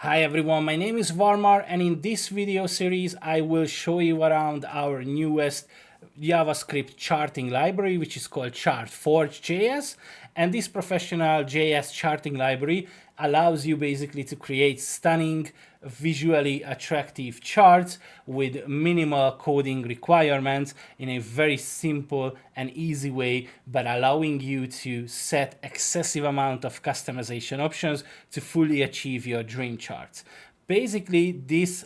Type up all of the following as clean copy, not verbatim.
Hi everyone, my name is Varmar, and in this video series I will show you around our newest JavaScript charting library, which is called ChartForgeJS. And this professional JS charting library allows you basically to create stunning, visually attractive charts with minimal coding requirements in a very simple and easy way, but allowing you to set excessive amount of customization options to fully achieve your dream charts. Basically, this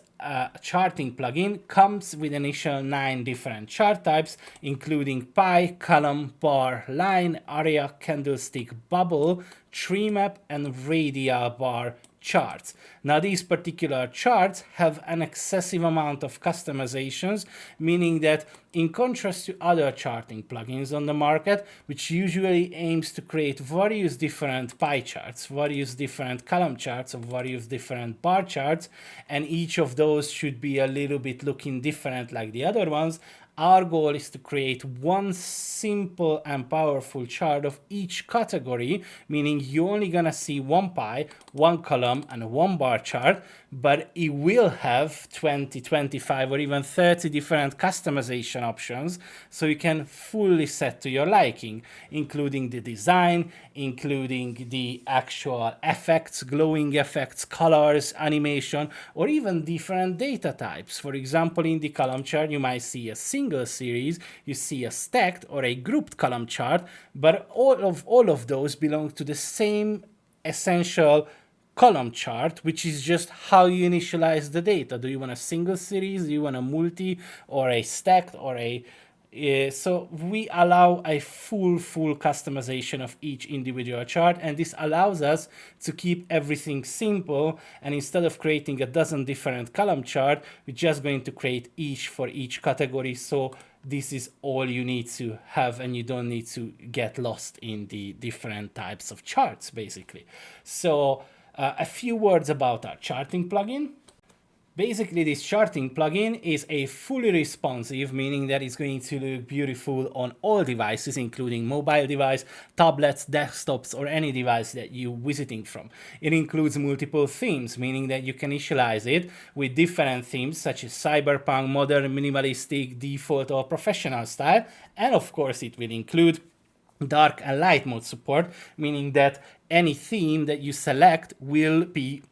charting plugin comes with initial 9 different chart types, including pie, column, bar, line, area, candlestick, bubble, Treemap, and Radial bar charts. Now, these particular charts have an excessive amount of customizations, meaning that in contrast to other charting plugins on the market, which usually aims to create various different pie charts, various different column charts, or various different bar charts, and each of those should be a little bit looking different like the other ones, our goal is to create one simple and powerful chart of each category, meaning you're only gonna see one pie, one column, and one bar chart, but it will have 20, 25, or even 30 different customization options, so you can fully set to your liking, including the design, including the actual effects, glowing effects, colors, animation, or even different data types. For example, in the column chart, you might see a single series, you see a stacked or a grouped column chart, but all of those belong to the same essential column chart, which is just how you initialize the data. Do you want a single series? Do you want a multi, or a stacked, or a so we allow a full customization of each individual chart, and this allows us to keep everything simple. And instead of creating a dozen different column chart, we're just going to create each for each category. So this is all you need to have, and you don't need to get lost in the different types of charts, basically. So a few words about our charting plugin. Basically, this charting plugin is a fully responsive, meaning that it's going to look beautiful on all devices, including mobile device, tablets, desktops, or any device that you're visiting from. It includes multiple themes, meaning that you can initialize it with different themes such as cyberpunk, modern, minimalistic, default, or professional style. And of course, it will include dark and light mode support, meaning that any theme that you select will be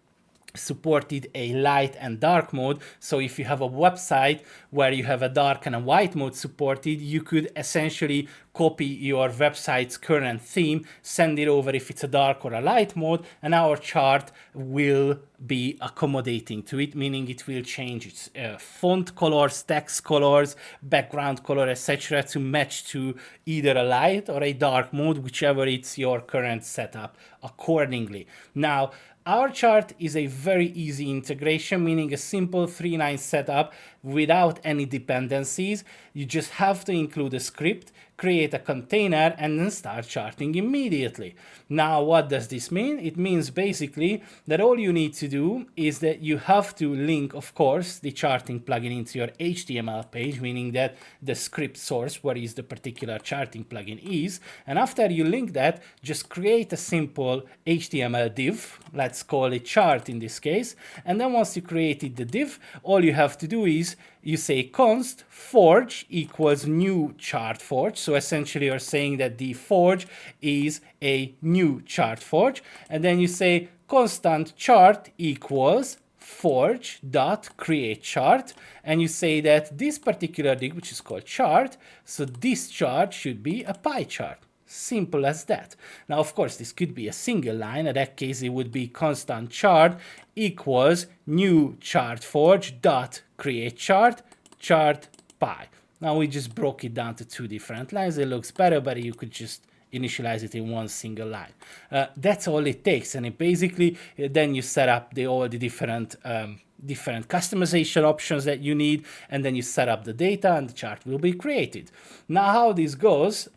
supported a light and dark mode. So if you have a website where you have a dark and a white mode supported, you could essentially copy your website's current theme, send it over if it's a dark or a light mode, and our chart will be accommodating to it, meaning it will change its font colors, text colors, background color, etc. to match to either a light or a dark mode, whichever it's your current setup accordingly. Now, our chart is a very easy integration, meaning a simple 3-line setup without any dependencies. You just have to include a script, create a container, and then start charting immediately. Now, what does this mean? It means basically that all you need to do is that you have to link, of course, the charting plugin into your HTML page, meaning that the script source where is the particular charting plugin is. And after you link that, just create a simple HTML div. Let's call it chart in this case. And then once you created the div, all you have to do is you say const forge equals new chart forge. So essentially you're saying that the forge is a new chart forge. And then you say constant chart equals forge dot create chart, and you say that this particular div, which is called chart, so this chart should be a pie chart. Simple as that. Now, of course, this could be a single line. In that case, it would be constant chart equals new chart forge dot create chart chart pie. Now we just broke it down to 2 different lines. It looks better, but you could just initialize it in one single line. That's all it takes, and it basically then you set up all the different customization options that you need, and then you set up the data and the chart will be created. Now, how this goes,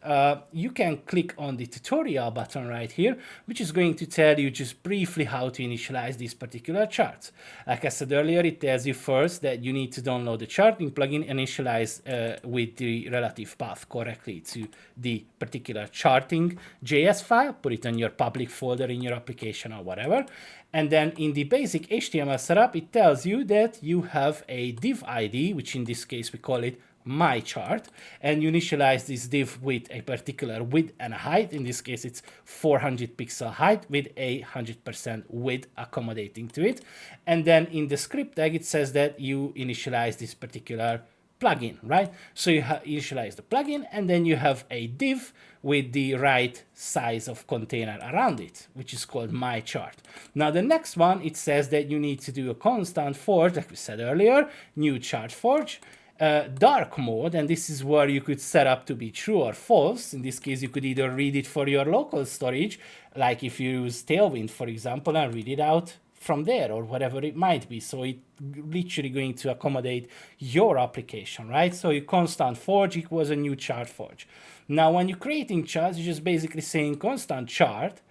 you can click on the tutorial button right here, which is going to tell you just briefly how to initialize these particular charts. Like I said earlier, it tells you first that you need to download the charting plugin, initialize with the relative path correctly to the particular charting JS file, put it on your public folder in your application or whatever, And then in the basic HTML setup, it tells you that you have a div ID, which in this case we call it my chart, and you initialize this div with a particular width and height. In this case, it's 400 pixel height with a 100% width accommodating to it. And then in the script tag, it says that you initialize this particular plugin, right? So you initialize the plugin, and then you have a div with the right size of container around it, which is called my chart. Now the next one, it says that you need to do a constant forge, like we said earlier, new chart forge, dark mode, and this is where you could set up to be true or false. In this case, you could either read it for your local storage, like if you use Tailwind, for example, and read it out from there or whatever it might be. So it literally going to accommodate your application, right? So your constant forge equals a new chart forge. Now, when you're creating charts, you're just basically saying constant chart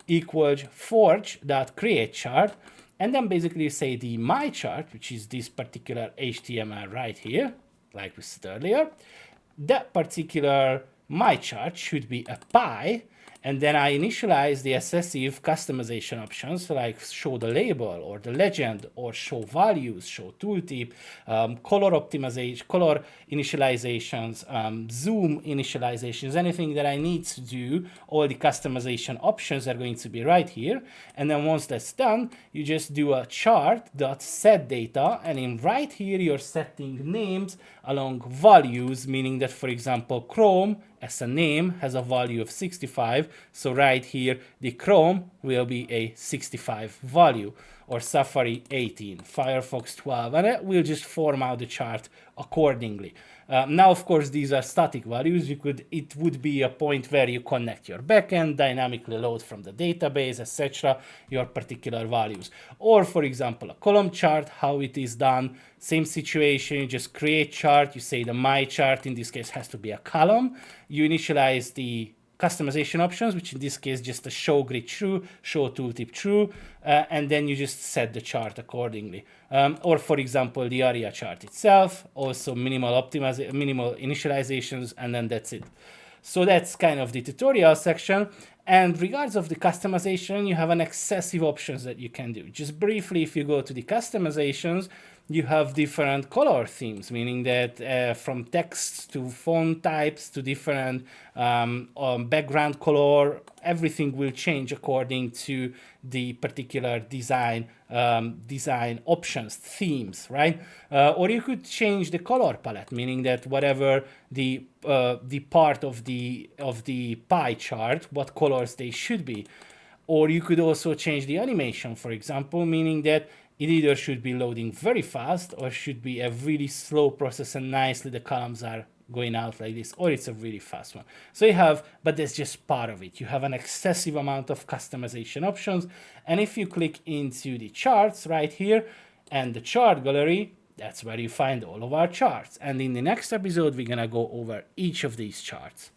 equals forge.createChart, and then basically you say the my chart, which is this particular HTML right here, like we said earlier. That particular my chart should be a pie, and then I initialize the excessive customization options, like show the label or the legend or show values, show tooltip, color optimization, color initializations, zoom initializations, anything that I need to do. All the customization options are going to be right here. And then once that's done, you just do a chart.setData, and in right here, you're setting names along values, meaning that, for example, Chrome as a name has a value of 65. So right here, the Chrome will be a 65 value, or Safari 18, Firefox 12, and it will just form out the chart accordingly. Now, of course, these are static values. It would be a point where you connect your backend, dynamically load from the database, etc., your particular values. Or, for example, a column chart, how it is done. Same situation, you just create chart, you say the my chart, in this case, has to be a column. You initialize the customization options, which in this case just a show grid true, show tooltip true, and then you just set the chart accordingly. Or for example, the area chart itself, also minimal initializations, and then that's it. So that's kind of the tutorial section. And regards of the customization, you have an excessive options that you can do. Just briefly, if you go to the customizations, you have different color themes, meaning that from text to font types to different background color, everything will change according to the particular design options, themes, right? Or you could change the color palette, meaning that whatever the part of the pie chart, what colors they should be. Or you could also change the animation, for example, meaning that it either should be loading very fast or should be a really slow process and nicely the columns are going out like this, or it's a really fast one. So you have, but that's just part of it. You have an excessive amount of customization options. And if you click into the charts right here and the chart gallery, that's where you find all of our charts. And in the next episode, we're gonna go over each of these charts.